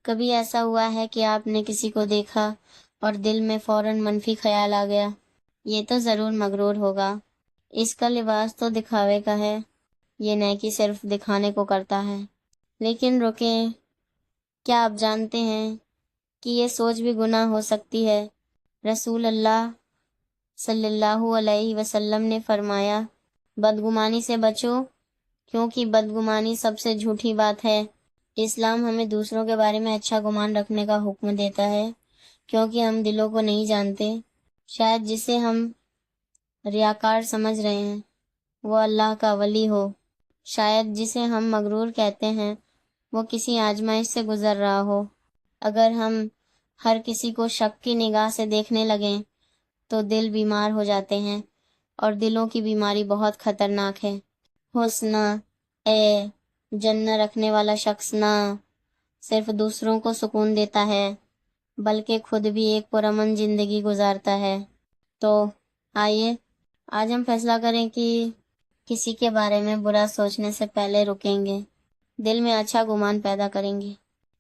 کبھی ایسا ہوا ہے کہ آپ نے کسی کو دیکھا اور دل میں فوراً منفی خیال آ گیا، یہ تو ضرور مغرور ہوگا، اس کا لباس تو دکھاوے کا ہے، یہ نیکی صرف دکھانے کو کرتا ہے۔ لیکن رکیں، کیا آپ جانتے ہیں کہ یہ سوچ بھی گناہ ہو سکتی ہے؟ رسول اللہ صلی اللہ علیہ وسلم نے فرمایا، بدگمانی سے بچو، کیونکہ بدگمانی سب سے جھوٹی بات ہے۔ اسلام ہمیں دوسروں کے بارے میں اچھا گمان رکھنے کا حکم دیتا ہے، کیونکہ ہم دلوں کو نہیں جانتے۔ شاید جسے ہم ریاکار سمجھ رہے ہیں وہ اللہ کا ولی ہو، شاید جسے ہم مغرور کہتے ہیں وہ کسی آزمائش سے گزر رہا ہو۔ اگر ہم ہر کسی کو شک کی نگاہ سے دیکھنے لگیں تو دل بیمار ہو جاتے ہیں، اور دلوں کی بیماری بہت خطرناک ہے۔ حسن اے جنہ رکھنے والا شخص نہ صرف دوسروں کو سکون دیتا ہے بلکہ خود بھی ایک پرامن زندگی گزارتا ہے۔ تو آئیے آج ہم فیصلہ کریں کہ کسی کے بارے میں برا سوچنے سے پہلے رکیں گے، دل میں اچھا گمان پیدا کریں گے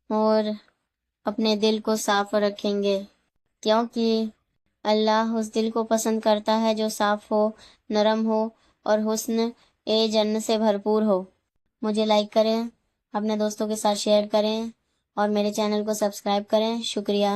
اور اپنے دل کو صاف رکھیں گے، کیونکہ اللہ اس دل کو پسند کرتا ہے جو صاف ہو، نرم ہو اور حسن اے جن سے بھرپور ہو۔ مجھے لائک کریں، اپنے دوستوں کے ساتھ شیئر کریں اور میرے چینل کو سبسکرائب کریں۔ شکریہ۔